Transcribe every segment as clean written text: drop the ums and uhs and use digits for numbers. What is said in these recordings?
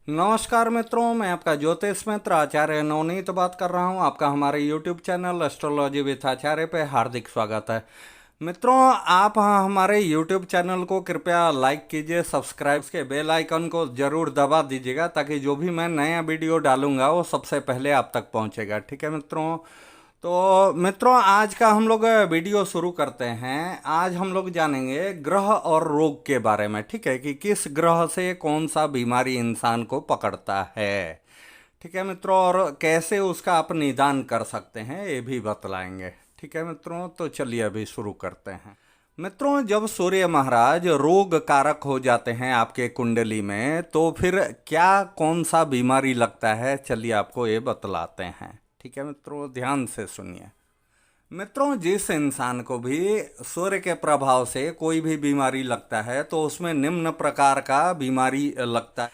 नमस्कार मित्रों, मैं आपका ज्योतिष मित्र आचार्य नवनीत बात कर रहा हूं। आपका हमारे YouTube चैनल एस्ट्रोलॉजी विथ आचार्य पे हार्दिक स्वागत है। मित्रों, आप हमारे YouTube चैनल को कृपया लाइक कीजिए, सब्सक्राइब के बेल आइकन को जरूर दबा दीजिएगा ताकि जो भी मैं नया वीडियो डालूंगा वो सबसे पहले आप तक पहुंचेगा। ठीक है मित्रों। तो मित्रों, आज का हम लोग वीडियो शुरू करते हैं। आज हम लोग जानेंगे ग्रह और रोग के बारे में। ठीक है, कि किस ग्रह से कौन सा बीमारी इंसान को पकड़ता है। ठीक है मित्रों, और कैसे उसका आप निदान कर सकते हैं ये भी बतलाएंगे। ठीक है मित्रों, तो चलिए अभी शुरू करते हैं। मित्रों, जब सूर्य महाराज रोग कारक हो जाते हैं आपके कुंडली में, तो फिर क्या कौन सा बीमारी लगता है, चलिए आपको ये बतलाते हैं। ठीक है मित्रों, ध्यान से सुनिए। मित्रों, जिस इंसान को भी सूर्य के प्रभाव से कोई भी बीमारी लगता है तो उसमें निम्न प्रकार का बीमारी लगता है।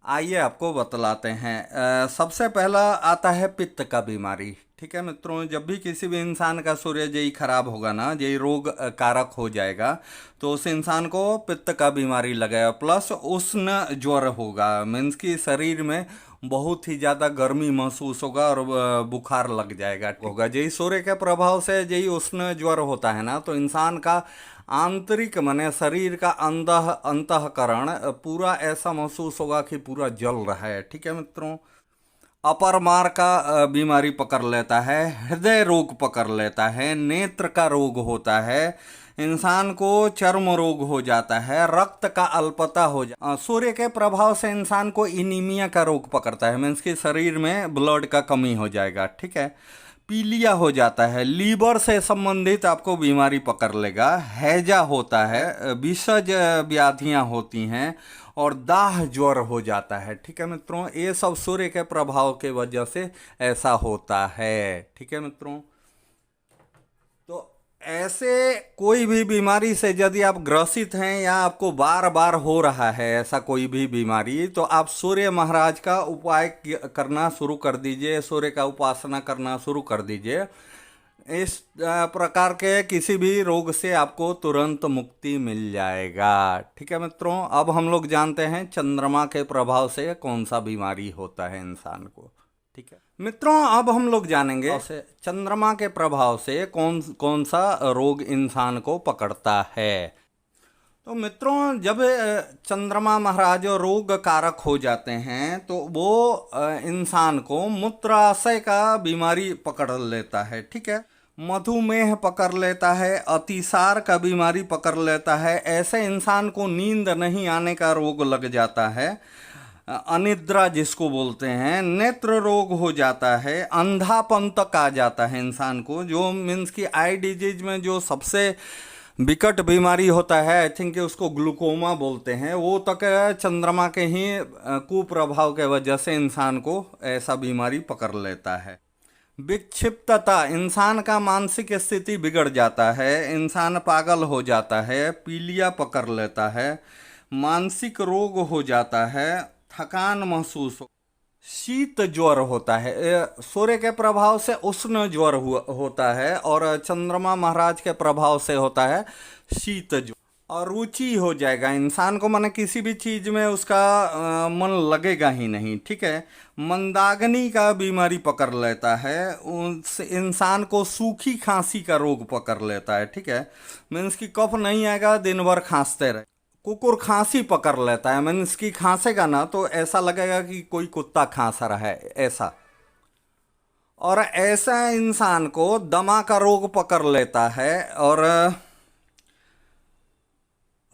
आइए आपको बतलाते हैं। सबसे पहला आता है पित्त का बीमारी। ठीक है मित्रों, जब भी किसी भी इंसान का सूर्य जई खराब होगा ना, जई रोग कारक हो जाएगा, तो उस इंसान को पित्त का बीमारी लगेगा। प्लस उष्ण ज्वर होगा, मीन्स कि शरीर में बहुत ही ज़्यादा गर्मी महसूस होगा और बुखार लग जाएगा होगा। जई सूर्य के प्रभाव से जई उष्ण ज्वर होता है ना, तो इंसान का आंतरिक माने शरीर का अंतःकरण पूरा ऐसा महसूस होगा कि पूरा जल रहा है। ठीक है मित्रों। अपरमार का बीमारी पकड़ लेता है, हृदय रोग पकड़ लेता है, नेत्र का रोग होता है, इंसान को चर्म रोग हो जाता है, रक्त का अल्पता हो जाता है। सूर्य के प्रभाव से इंसान को इनीमिया का रोग पकड़ता है, मीन्स कि शरीर में ब्लड का कमी हो जाएगा। ठीक है। पीलिया हो जाता है, लीवर से संबंधित आपको बीमारी पकड़ लेगा, हैजा होता है, विषज व्याधियां होती हैं और दाह ज्वर हो जाता है। ठीक है मित्रों, ये सब सूर्य के प्रभाव के वजह से ऐसा होता है। ठीक है मित्रों। तो ऐसे कोई भी बीमारी से यदि आप ग्रसित हैं या आपको बार बार हो रहा है ऐसा कोई भी बीमारी, तो आप सूर्य महाराज का उपाय करना शुरू कर दीजिए, सूर्य का उपासना करना शुरू कर दीजिए। इस प्रकार के किसी भी रोग से आपको तुरंत मुक्ति मिल जाएगा। ठीक है मित्रों, अब हम लोग जानते हैं चंद्रमा के प्रभाव से कौन सा बीमारी होता है इंसान को। ठीक है मित्रों, अब हम लोग जानेंगे चंद्रमा के प्रभाव से कौन कौन सा रोग इंसान को पकड़ता है। तो मित्रों, जब चंद्रमा महाराज रोग कारक हो जाते हैं तो वो इंसान को मूत्राशय का बीमारी पकड़ लेता है। ठीक है। मधुमेह पकड़ लेता है, अतिसार का बीमारी पकड़ लेता है, ऐसे इंसान को नींद नहीं आने का रोग लग जाता है, अनिद्रा जिसको बोलते हैं, नेत्र रोग हो जाता है, अंधापन तक आ जाता है इंसान को, जो मीन्स की आई डिजीज में जो सबसे विकट बीमारी होता है, आई थिंक उसको ग्लूकोमा बोलते हैं, वो तक चंद्रमा के ही कुप्रभाव के वजह से इंसान को ऐसा बीमारी पकड़ लेता है। विक्षिप्तता, इंसान का मानसिक स्थिति बिगड़ जाता है, इंसान पागल हो जाता है, पीलिया पकड़ लेता है, मानसिक रोग हो जाता है, थकान महसूस हो, शीत ज्वर होता है। सूर्य के प्रभाव से उष्ण ज्वर होता है और चंद्रमा महाराज के प्रभाव से होता है शीत ज्वर। और रुचि हो जाएगा इंसान को, माने किसी भी चीज में उसका मन लगेगा ही नहीं। ठीक है। मंदाग्नि का बीमारी पकड़ लेता है, उस इंसान को सूखी खांसी का रोग पकड़ लेता है। ठीक है। मीन्स की कफ नहीं आएगा, दिन भर खांसते रहे। कुकुर खांसी पकड़ लेता है, मीन्स की खांसेगा ना तो ऐसा लगेगा कि कोई कुत्ता खांस रहा है, ऐसा। और ऐसा इंसान को दमा का रोग पकड़ लेता है और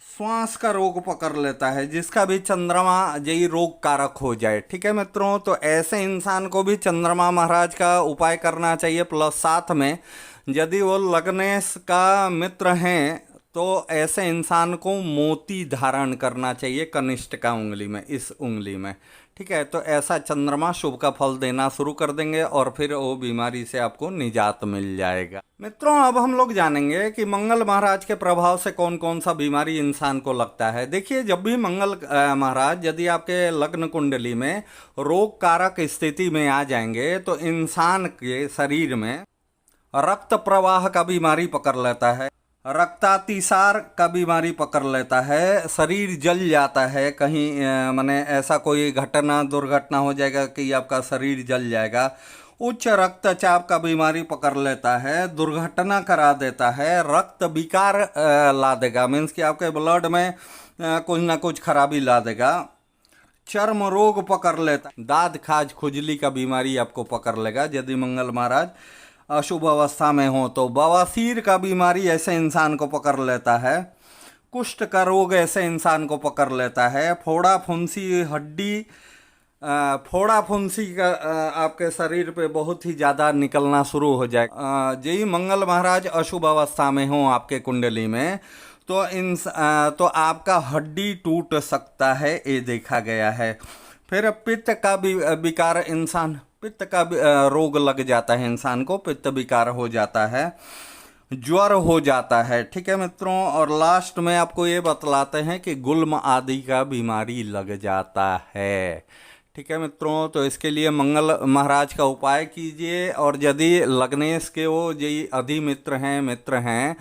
श्वास का रोग पकड़ लेता है, जिसका भी चंद्रमा जई रोग कारक हो जाए। ठीक है मित्रों, तो ऐसे इंसान को भी चंद्रमा महाराज का उपाय करना चाहिए। प्लस साथ में यदि वो लग्नेश का मित्र हैं तो ऐसे इंसान को मोती धारण करना चाहिए कनिष्ठ का उंगली में, इस उंगली में। ठीक है। तो ऐसा चंद्रमा शुभ का फल देना शुरू कर देंगे और फिर वो बीमारी से आपको निजात मिल जाएगा। मित्रों, अब हम लोग जानेंगे कि मंगल महाराज के प्रभाव से कौन कौन सा बीमारी इंसान को लगता है। देखिए, जब भी मंगल महाराज यदि आपके लग्न कुंडली में रोग कारक स्थिति में आ जाएंगे तो इंसान के शरीर में रक्त प्रवाह का बीमारी पकड़ लेता है, रक्तातिसार का बीमारी पकड़ लेता है, शरीर जल जाता है कहीं, माने ऐसा कोई घटना दुर्घटना हो जाएगा कि आपका शरीर जल जाएगा। उच्च रक्तचाप का बीमारी पकड़ लेता है, दुर्घटना करा देता है, रक्त विकार ला देगा, मीन्स कि आपके ब्लड में कुछ ना कुछ खराबी ला देगा। चर्म रोग पकड़ लेता, दाद खाज खुजली का बीमारी आपको पकड़ लेगा यदि मंगल महाराज अशुभ अवस्था में हो तो। बवासीर का बीमारी ऐसे इंसान को पकड़ लेता है। कुष्ठ का रोग ऐसे इंसान को पकड़ लेता है। फोड़ा फुंसी हड्डी, फोड़ा फुंसी का आपके शरीर पे बहुत ही ज़्यादा निकलना शुरू हो जाए। यही मंगल महाराज अशुभ अवस्था में हो आपके कुंडली में तो आपका हड्डी टूट सकता है, ये देखा गया है। फिर पित्त का भी विकार, इंसान पित्त का रोग लग जाता है, इंसान को पित्त विकार हो जाता है, ज्वर हो जाता है। ठीक है मित्रों, और लास्ट में आपको ये बतलाते हैं कि गुल्म आदि का बीमारी लग जाता है। ठीक है मित्रों, तो इसके लिए मंगल महाराज का उपाय कीजिए, और यदि लग्नेश के वो यही अधिमित्र मित्र हैं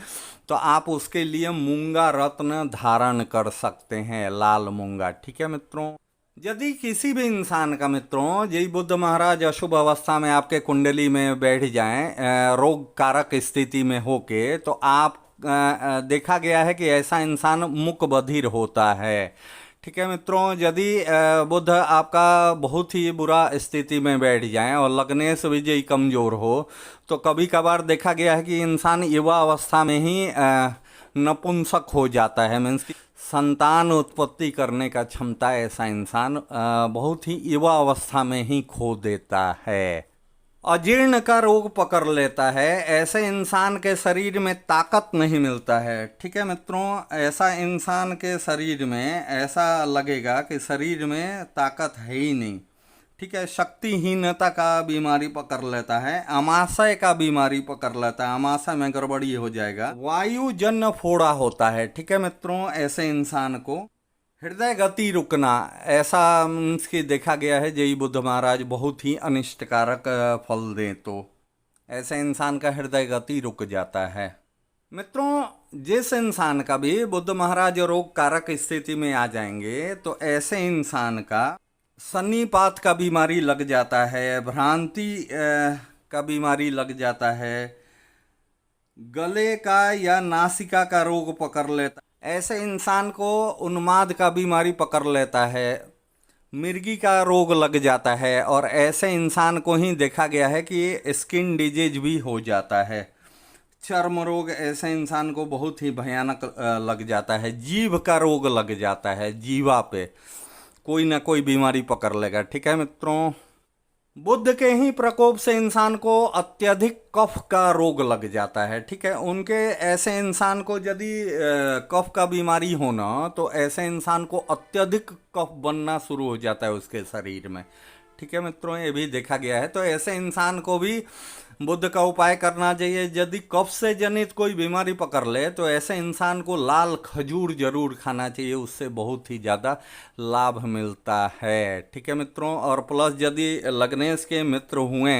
तो आप उसके लिए मूंगा रत्न धारण कर सकते हैं, लाल मूंगा। ठीक है मित्रों, यदि किसी भी इंसान का मित्रों यही बुध महाराज अशुभ अवस्था में आपके कुंडली में बैठ जाएं, रोग कारक स्थिति में होके, तो आप देखा गया है कि ऐसा इंसान मुक बधिर होता है। ठीक है मित्रों, यदि बुध आपका बहुत ही बुरा स्थिति में बैठ जाए और लग्नेश विजय कमजोर हो तो कभी कभार देखा गया है कि इंसान युवा अवस्था में ही नपुंसक हो जाता है, मीन्स की संतान उत्पत्ति करने का क्षमता ऐसा इंसान बहुत ही युवा अवस्था में ही खो देता है। अजीर्ण का रोग पकड़ लेता है, ऐसे इंसान के शरीर में ताकत नहीं मिलता है। ठीक है मित्रों, ऐसा इंसान के शरीर में ऐसा लगेगा कि शरीर में ताकत है ही नहीं। ठीक है, शक्तिहीनता का बीमारी पकड़ लेता है, अमाशय का बीमारी पकड़ लेता है, अमाशय में गड़बड़ी हो जाएगा, वायुजन्य फोड़ा होता है। ठीक है मित्रों, ऐसे इंसान को हृदय गति रुकना, ऐसा की देखा गया है जय बुद्ध महाराज बहुत ही अनिष्टकारक फल दें तो ऐसे इंसान का हृदय गति रुक जाता है। मित्रों, जिस इंसान का भी बुद्ध महाराज रोग कारक स्थिति में आ जाएंगे तो ऐसे इंसान का सन्निपात का बीमारी लग जाता है, भ्रांति का बीमारी लग जाता है, गले का या नासिका का रोग पकड़ लेता, ऐसे इंसान को उन्माद का बीमारी पकड़ लेता है, मिर्गी का रोग लग जाता है, और ऐसे इंसान को ही देखा गया है कि स्किन डिजीज भी हो जाता है। चर्म रोग ऐसे इंसान को बहुत ही भयानक लग जाता है, जीभ का रोग लग जाता है, जीवा पे कोई ना कोई बीमारी पकड़ लेगा। ठीक है मित्रों, बुध के ही प्रकोप से इंसान को अत्यधिक कफ का रोग लग जाता है। ठीक है, उनके ऐसे इंसान को यदि कफ का बीमारी हो ना तो ऐसे इंसान को अत्यधिक कफ बनना शुरू हो जाता है उसके शरीर में। ठीक है मित्रों, ये भी देखा गया है। तो ऐसे इंसान को भी बुध का उपाय करना चाहिए। यदि कफ से जनित कोई बीमारी पकड़ ले तो ऐसे इंसान को लाल खजूर जरूर खाना चाहिए, उससे बहुत ही ज़्यादा लाभ मिलता है। ठीक है मित्रों, और प्लस यदि लग्नेश के मित्र हुए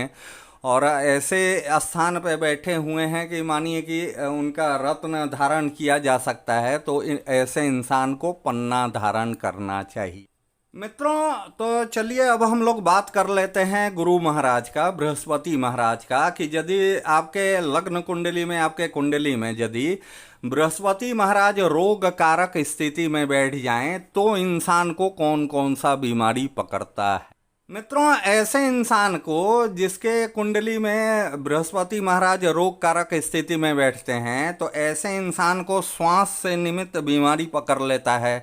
और ऐसे स्थान पर बैठे हुए हैं कि मानिए कि उनका रत्न धारण किया जा सकता है तो ऐसे इंसान को पन्ना धारण करना चाहिए। मित्रों, तो चलिए अब हम लोग बात कर लेते हैं गुरु महाराज का, बृहस्पति महाराज का, कि यदि आपके लग्न कुंडली में, आपके कुंडली में यदि बृहस्पति महाराज रोग कारक स्थिति में बैठ जाएं तो इंसान को कौन कौन सा बीमारी पकड़ता है। मित्रों, ऐसे इंसान को जिसके कुंडली में बृहस्पति महाराज रोग कारक स्थिति में बैठते हैं तो ऐसे इंसान को श्वास से निमित्त बीमारी पकड़ लेता है,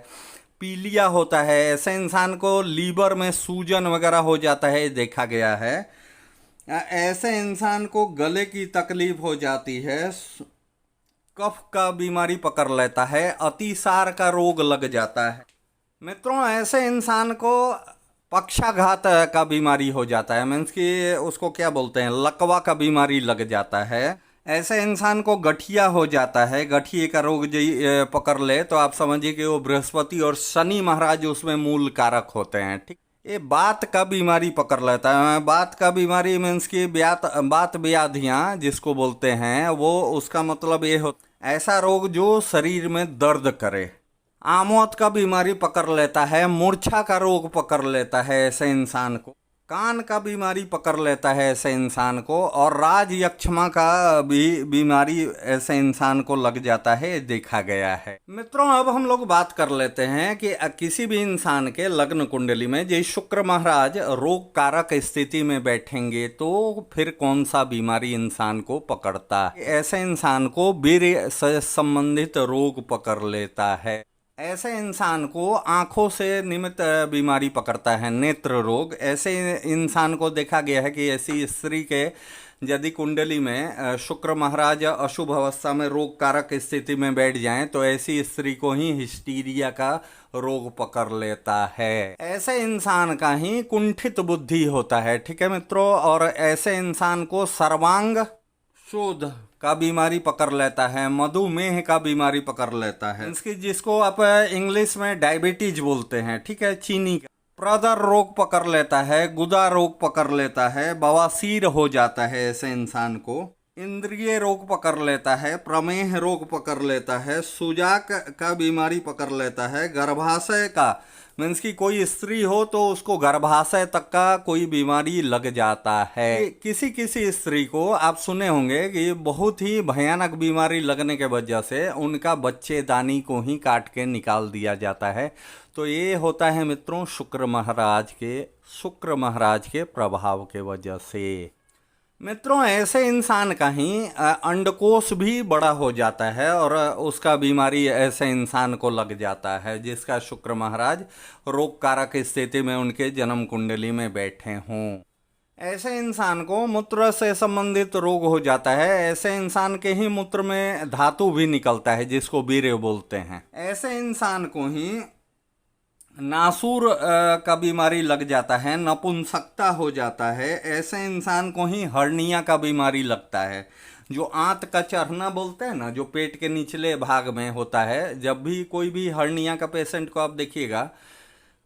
पीलिया होता है, ऐसे इंसान को लीवर में सूजन वगैरह हो जाता है, देखा गया है। ऐसे इंसान को गले की तकलीफ हो जाती है, कफ का बीमारी पकड़ लेता है, अतिसार का रोग लग जाता है। मित्रों, ऐसे इंसान को पक्षाघात का बीमारी हो जाता है, मीन्स कि उसको क्या बोलते हैं, लकवा का बीमारी लग जाता है। ऐसे इंसान को गठिया हो जाता है, गठिए का रोग पकड़ ले तो आप समझिए कि वो बृहस्पति और शनि महाराज उसमें मूल कारक होते हैं। ठीक, ये बात का बीमारी पकड़ लेता है। बात का बीमारी मीन्स की बात व्याधियाँ जिसको बोलते हैं वो, उसका मतलब ये हो, ऐसा रोग जो शरीर में दर्द करे। आमोद का बीमारी पकड़ लेता है, मूर्छा का रोग पकड़ लेता है ऐसे इंसान को, कान का बीमारी पकड़ लेता है ऐसे इंसान को, और राज यक्षमा का भी बीमारी ऐसे इंसान को लग जाता है, देखा गया है। मित्रों, अब हम लोग बात कर लेते हैं कि किसी भी इंसान के लग्न कुंडली में जैसे शुक्र महाराज रोग कारक स्थिति में बैठेंगे तो फिर कौन सा बीमारी इंसान को पकड़ता है। ऐसे इंसान को वीर्य से संबंधित रोग पकड़ लेता है। ऐसे इंसान को आंखों से निमित्त बीमारी पकड़ता है, नेत्र रोग। ऐसे इंसान को देखा गया है कि ऐसी स्त्री के यदि कुंडली में शुक्र महाराज अशुभ अवस्था में रोग कारक स्थिति में बैठ जाएं तो ऐसी स्त्री को ही हिस्टीरिया का रोग पकड़ लेता है। ऐसे इंसान का ही कुंठित बुद्धि होता है, ठीक है मित्रों। और ऐसे इंसान को सर्वांग शोध का बीमारी पकड़ लेता है, मधुमेह का बीमारी पकड़ लेता है, इसकी जिसको आप इंग्लिश में डायबिटीज बोलते हैं, ठीक है, चीनी का। प्रदर रोग पकड़ लेता है, गुदा रोग पकड़ लेता है, बवासीर हो जाता है ऐसे इंसान को, इंद्रिय रोग पकड़ लेता है, प्रमेह रोग पकड़ लेता है, सुजाक का बीमारी पकड़ लेता है, गर्भाशय का मीन्स की कोई स्त्री हो तो उसको गर्भाशय तक का कोई बीमारी लग जाता है। किसी किसी स्त्री को आप सुने होंगे कि बहुत ही भयानक बीमारी लगने के वजह से उनका बच्चेदानी को ही काट के निकाल दिया जाता है। तो ये होता है मित्रों शुक्र महाराज के प्रभाव के वजह से। मित्रों, ऐसे इंसान का ही अंडकोश भी बड़ा हो जाता है और उसका बीमारी ऐसे इंसान को लग जाता है जिसका शुक्र महाराज रोग कारक स्थिति में उनके जन्म कुंडली में बैठे हों। ऐसे इंसान को मूत्र से संबंधित रोग हो जाता है। ऐसे इंसान के ही मूत्र में धातु भी निकलता है जिसको वीर्य बोलते हैं। ऐसे इंसान को ही नासूर का बीमारी लग जाता है, नपुंसकता हो जाता है। ऐसे इंसान को ही हर्निया का बीमारी लगता है, जो आंत का चढ़ना बोलते हैं ना, जो पेट के निचले भाग में होता है। जब भी कोई भी हर्निया का पेशेंट को आप देखिएगा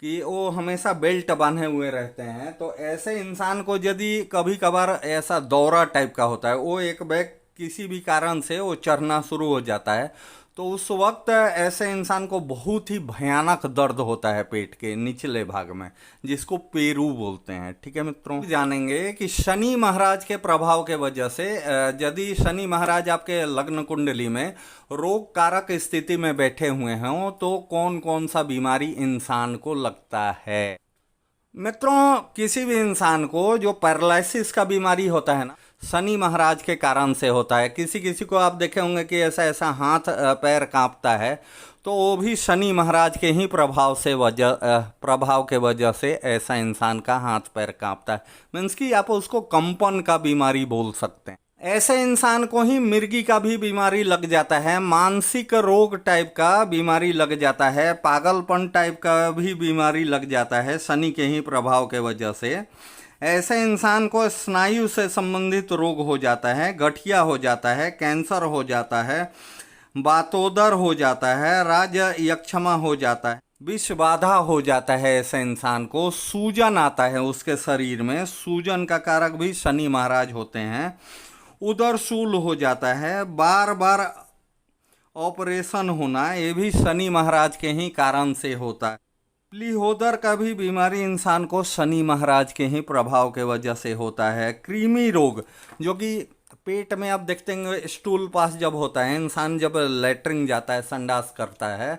कि वो हमेशा बेल्ट बांधे हुए रहते हैं, तो ऐसे इंसान को यदि कभी कभार ऐसा दौरा टाइप का होता है, वो एक बैग किसी भी कारण से वो चढ़ना शुरू हो जाता है, तो उस वक्त ऐसे इंसान को बहुत ही भयानक दर्द होता है पेट के निचले भाग में, जिसको पेरू बोलते हैं, ठीक है मित्रों। जानेंगे कि शनि महाराज के प्रभाव के वजह से यदि शनि महाराज आपके लग्न कुंडली में रोग कारक स्थिति में बैठे हुए हों तो कौन कौन सा बीमारी इंसान को लगता है। मित्रों, किसी भी इंसान को जो पैरालिसिस का बीमारी होता है ना, शनि महाराज के कारण से होता है। किसी किसी को आप देखे होंगे कि ऐसा ऐसा हाथ पैर कांपता है, तो वो भी शनि महाराज के ही प्रभाव के वजह से ऐसा इंसान का हाथ पैर कांपता है। मीन्स कि आप उसको कंपन का बीमारी बोल सकते हैं। ऐसे इंसान को ही मिर्गी का भी बीमारी लग जाता है, मानसिक रोग टाइप का बीमारी लग जाता है, पागलपन टाइप का भी बीमारी लग जाता है शनि के ही प्रभाव के वजह से। ऐसे इंसान को स्नायु से संबंधित रोग हो जाता है, गठिया हो जाता है, कैंसर हो जाता है, बातोदर हो जाता है, राज यक्षमा हो जाता है, विष बाधा हो जाता है। ऐसे इंसान को सूजन आता है, उसके शरीर में सूजन का कारक भी शनि महाराज होते हैं। उदर शूल हो जाता है, बार बार ऑपरेशन होना, ये भी शनि महाराज के ही कारण से होता है। प्लीहोदर का भी बीमारी इंसान को शनि महाराज के ही प्रभाव के वजह से होता है। कृमि रोग, जो कि पेट में आप देखते हैं स्टूल पास जब होता है, इंसान जब लेटरिन जाता है, संडास करता है,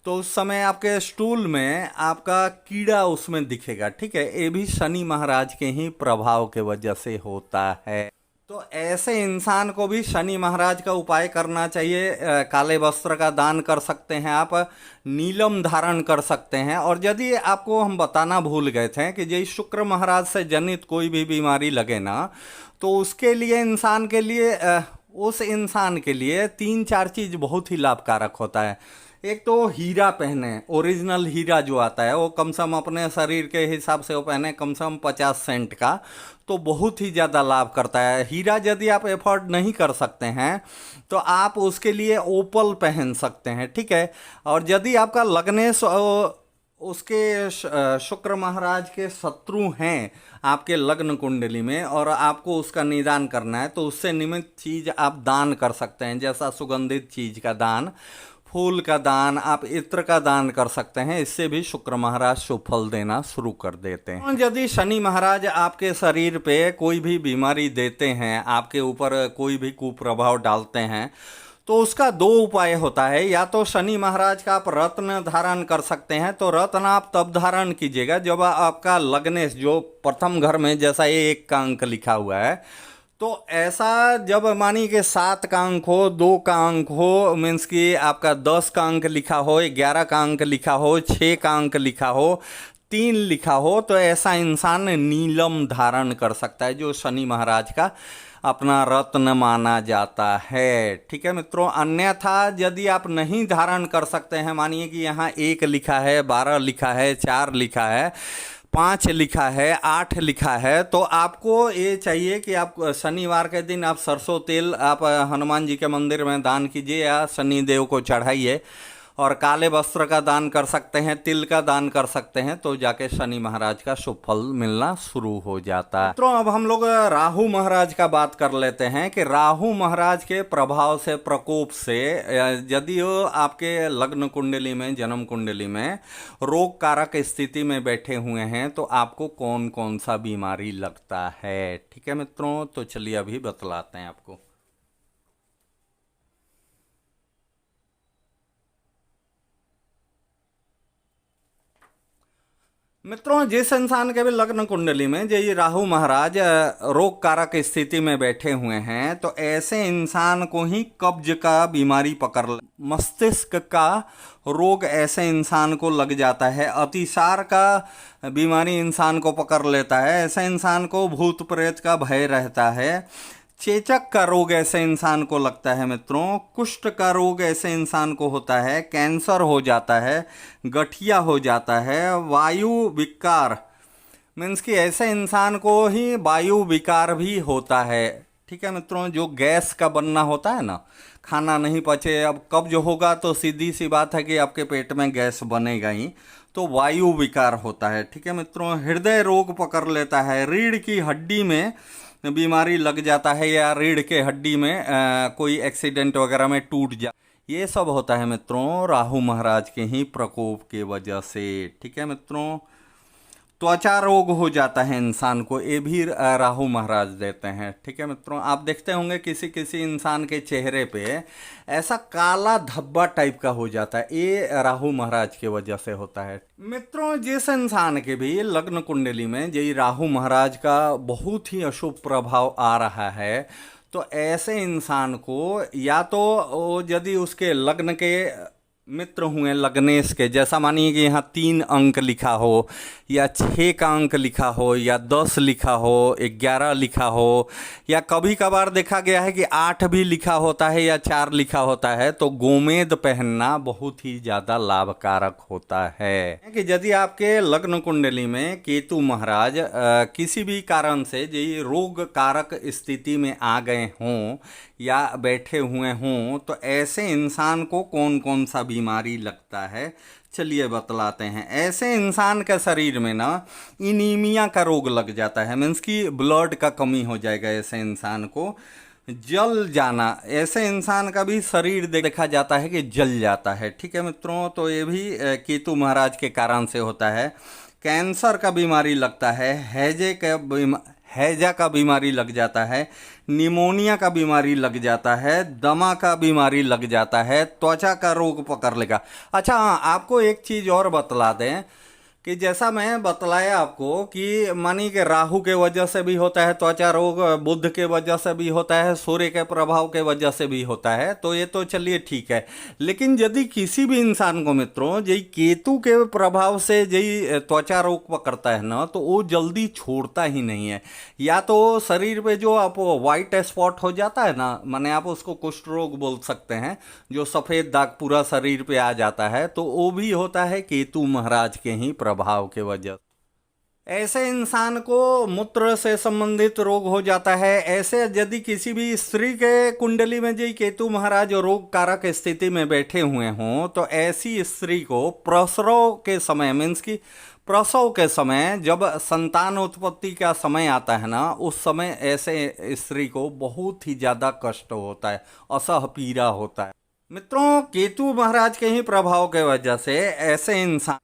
तो उस समय आपके स्टूल में आपका कीड़ा उसमें दिखेगा, ठीक है, ये भी शनि महाराज के ही प्रभाव के वजह से होता है। तो ऐसे इंसान को भी शनि महाराज का उपाय करना चाहिए। काले वस्त्र का दान कर सकते हैं आप, नीलम धारण कर सकते हैं। और यदि आपको हम बताना भूल गए थे कि यदि शुक्र महाराज से जनित कोई भी बीमारी लगे ना, तो उसके लिए उस इंसान के लिए 3-4 चीज़ बहुत ही लाभकारक होता है। एक तो हीरा पहने, ओरिजिनल हीरा जो आता है वो कम से कम अपने शरीर के हिसाब से वो पहने, कम से कम 50 सेंट का, तो बहुत ही ज़्यादा लाभ करता है। हीरा यदि आप एफोर्ड नहीं कर सकते हैं तो आप उसके लिए ओपल पहन सकते हैं, ठीक है। और यदि आपका लग्नेश उसके शुक्र महाराज के शत्रु हैं आपके लग्न कुंडली में और आपको उसका निदान करना है, तो उससे निमित्त चीज आप दान कर सकते हैं, जैसा सुगंधित चीज का दान, फूल का दान, आप इत्र का दान कर सकते हैं। इससे भी शुक्र महाराज शुभ फल देना शुरू कर देते हैं। यदि शनि महाराज आपके शरीर पे कोई भी बीमारी देते हैं, आपके ऊपर कोई भी कुप्रभाव डालते हैं, तो उसका दो उपाय होता है। या तो शनि महाराज का आप रत्न धारण कर सकते हैं, तो रत्न आप तब धारण कीजिएगा जब आपका लग्नेश जो प्रथम घर में, जैसा ये 1 का अंक लिखा हुआ है, तो ऐसा जब मानी कि 7 का अंक हो, 2 का अंक हो, मीन्स कि आपका 10 का अंक लिखा हो, 11 का अंक लिखा हो, 6 का अंक लिखा हो, 3 लिखा हो, तो ऐसा इंसान नीलम धारण कर सकता है, जो शनि महाराज का अपना रत्न माना जाता है। ठीक है मित्रों, अन्यथा यदि आप नहीं धारण कर सकते हैं, मानिए कि यहाँ 1 लिखा है, 12 लिखा है, 4 लिखा है, 5 लिखा है, 8 लिखा है, तो आपको ये चाहिए कि आप शनिवार के दिन आप सरसों तेल आप हनुमान जी के मंदिर में दान कीजिए या शनि देव को चढ़ाइए, और काले वस्त्र का दान कर सकते हैं, तिल का दान कर सकते हैं, तो जाके शनि महाराज का शुभ फल मिलना शुरू हो जाता है। तो अब हम लोग राहु महाराज का बात कर लेते हैं कि राहु महाराज के प्रभाव से, प्रकोप से, यदि वो आपके लग्न कुंडली में, जन्म कुंडली में रोग कारक स्थिति में बैठे हुए हैं, तो आपको कौन कौन सा बीमारी लगता है। ठीक है मित्रों, तो चलिए अभी बतलाते हैं आपको। मित्रों, जिस इंसान के भी लग्न कुंडली में ये राहु महाराज रोग कारक स्थिति में बैठे हुए हैं, तो ऐसे इंसान को ही कब्ज का बीमारी पकड़, मस्तिष्क का रोग ऐसे इंसान को लग जाता है, अतिसार का बीमारी इंसान को पकड़ लेता है, ऐसे इंसान को भूत प्रेत का भय रहता है, चेचक का रोग ऐसे इंसान को लगता है मित्रों, कुष्ठ का रोग ऐसे इंसान को होता है, कैंसर हो जाता है, गठिया हो जाता है, वायु विकार, मीन्स कि ऐसे इंसान को ही वायु विकार भी होता है। ठीक है मित्रों, जो गैस का बनना होता है ना, खाना नहीं पचे, अब कब्ज होगा तो सीधी सी बात है कि आपके पेट में गैस बनेगा ही, तो वायु विकार होता है। ठीक है मित्रों, हृदय रोग पकड़ लेता है, रीढ़ की हड्डी में बीमारी लग जाता है, या रीढ़ के हड्डी में कोई एक्सीडेंट वगैरह में टूट जा, ये सब होता है मित्रों राहु महाराज के ही प्रकोप के वजह से। ठीक है मित्रों, त्वचा रोग हो जाता है इंसान को, ये भी राहु महाराज देते हैं। ठीक है मित्रों, आप देखते होंगे किसी किसी इंसान के चेहरे पे ऐसा काला धब्बा टाइप का हो जाता है, ये राहु महाराज की वजह से होता है। मित्रों, जिस इंसान के भी लग्न कुंडली में यही राहु महाराज का बहुत ही अशुभ प्रभाव आ रहा है, तो ऐसे इंसान को या तो यदि उसके लग्न के मित्र हुए लग्नेश के, जैसा मानिए कि यहाँ 3 अंक लिखा हो, या 6 का अंक लिखा हो, या 10 लिखा हो, 11 लिखा हो, या कभी कभार देखा गया है कि 8 भी लिखा होता है या 4 लिखा होता है, तो गोमेद पहनना बहुत ही ज़्यादा लाभकारक होता है। कि यदि आपके लग्न कुंडली में केतु महाराज किसी भी कारण से यही रोग कारक स्थिति में आ गए हों या बैठे हुए हों, तो ऐसे इंसान को कौन कौन सा बीमारी लगता है, चलिए बतलाते हैं। ऐसे इंसान के शरीर में ना इनीमिया का रोग लग जाता है, मीन्स कि ब्लड का कमी हो जाएगा, ऐसे इंसान को जल जाना, ऐसे इंसान का भी शरीर देखा जाता है कि जल जाता है। ठीक है मित्रों, तो ये भी केतु महाराज के कारण से होता है। कैंसर का बीमारी लगता है, हैजा का बीमारी लग जाता है, निमोनिया का बीमारी लग जाता है, दमा का बीमारी लग जाता है, त्वचा का रोग पकड़ लेगा। अच्छा हाँ, आपको एक चीज़ और बतला दें कि जैसा मैं बतलाया आपको कि मानी के राहु के वजह से भी होता है त्वचा रोग, बुध के वजह से भी होता है, सूर्य के प्रभाव के वजह से भी होता है, तो ये तो चलिए ठीक है। लेकिन यदि किसी भी इंसान को मित्रों यही केतु के प्रभाव से यही त्वचा रोग पकड़ता है ना, तो वो जल्दी छोड़ता ही नहीं है। या तो शरीर पे जो आप वाइट स्पॉट हो जाता है ना, माने आप उसको कुष्ठ रोग बोल सकते हैं, जो सफ़ेद दाग पूरा शरीर पे आ जाता है, तो वो भी होता है केतु महाराज के ही प्रभाव के वजह। ऐसे इंसान को मूत्र से संबंधित रोग हो जाता है। ऐसे यदि किसी भी स्त्री के कुंडली में जी केतु महाराज रोग कारक स्थिति में बैठे हुए हों, तो ऐसी स्त्री को प्रसव के समय, मीन्स की प्रसव के समय जब संतान उत्पत्ति का समय आता है ना, उस समय ऐसे स्त्री को बहुत ही ज़्यादा कष्ट होता है, असह पीड़ा होता है। मित्रों, केतु महाराज के ही प्रभाव के वजह से ऐसे इंसान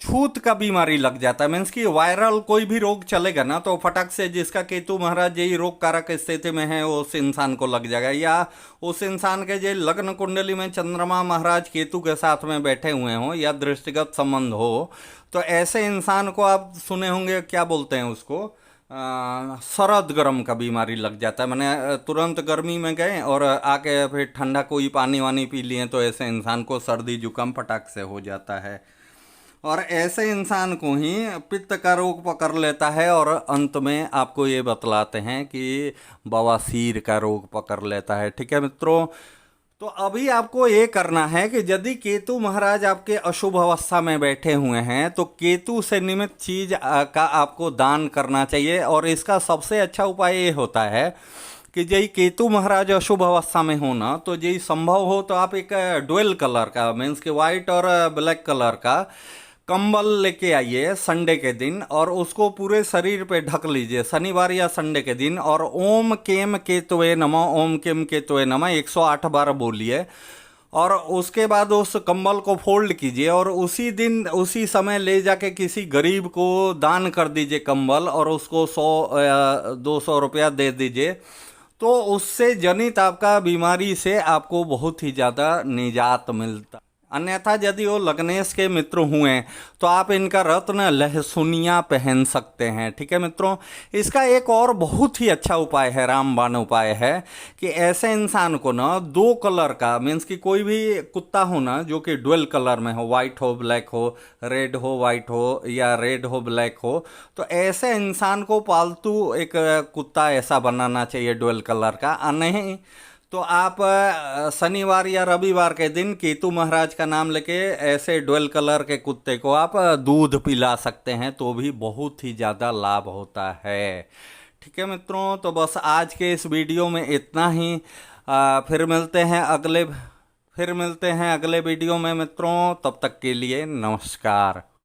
छूत का बीमारी लग जाता है। मीन्स कि वायरल कोई भी रोग चलेगा ना, तो फटक से जिसका केतु महाराज यही रोग कारक स्थिति में है उस इंसान को लग जाएगा। या उस इंसान के जो लग्न कुंडली में चंद्रमा महाराज केतु के साथ में बैठे हुए हों या दृष्टिगत संबंध हो, तो ऐसे इंसान को आप सुने होंगे, क्या बोलते हैं उसको, सरद गर्म का बीमारी लग जाता है। मैंने तुरंत गर्मी में गए और आके फिर ठंडा कोई पानी वानी पी लिए, तो ऐसे इंसान को सर्दी जुकाम फटाक से हो जाता है। और ऐसे इंसान को ही पित्त का रोग पकड़ लेता है, और अंत में आपको ये बतलाते हैं कि बवासीर का रोग पकड़ लेता है। ठीक है मित्रों, तो अभी आपको ये करना है कि यदि केतु महाराज आपके अशुभ अवस्था में बैठे हुए हैं, तो केतु से निमित्त चीज का आपको दान करना चाहिए। और इसका सबसे अच्छा उपाय ये होता है कि यही केतु महाराज अशुभ अवस्था में हो ना, तो यही संभव हो तो आप एक डुअल कलर का, मीन्स कि व्हाइट और ब्लैक कलर का कंबल लेके आइए संडे के दिन, और उसको पूरे शरीर पे ढक लीजिए शनिवार या संडे के दिन, और ओम केम केतुवे नमः, ओम केम केतुवे नमः 108 बार बोलिए। और उसके बाद उस कंबल को फोल्ड कीजिए और उसी दिन उसी समय ले जाके किसी गरीब को दान कर दीजिए कंबल, और उसको 100-200 रुपया दे दीजिए। तो उससे जनित आपका बीमारी से आपको बहुत ही ज़्यादा निजात मिलता। अन्यथा यदि वो लग्नेश के मित्र हुए तो आप इनका रत्न लहसुनिया पहन सकते हैं। ठीक है मित्रों, इसका एक और बहुत ही अच्छा उपाय है, रामबाण उपाय है, कि ऐसे इंसान को ना 2 कलर का, मीन्स कि कोई भी कुत्ता हो ना जो कि डुअल कलर में हो, वाइट हो ब्लैक हो, रेड हो वाइट हो, या रेड हो ब्लैक हो, तो ऐसे इंसान को पालतू एक कुत्ता ऐसा बनाना चाहिए डुअल कलर का। नहीं तो आप शनिवार या रविवार के दिन केतु महाराज का नाम लेके ऐसे डुअल कलर के कुत्ते को आप दूध पिला सकते हैं, तो भी बहुत ही ज़्यादा लाभ होता है। ठीक है मित्रों, तो बस आज के इस वीडियो में इतना ही। फिर मिलते हैं अगले वीडियो में मित्रों। तब तक के लिए नमस्कार।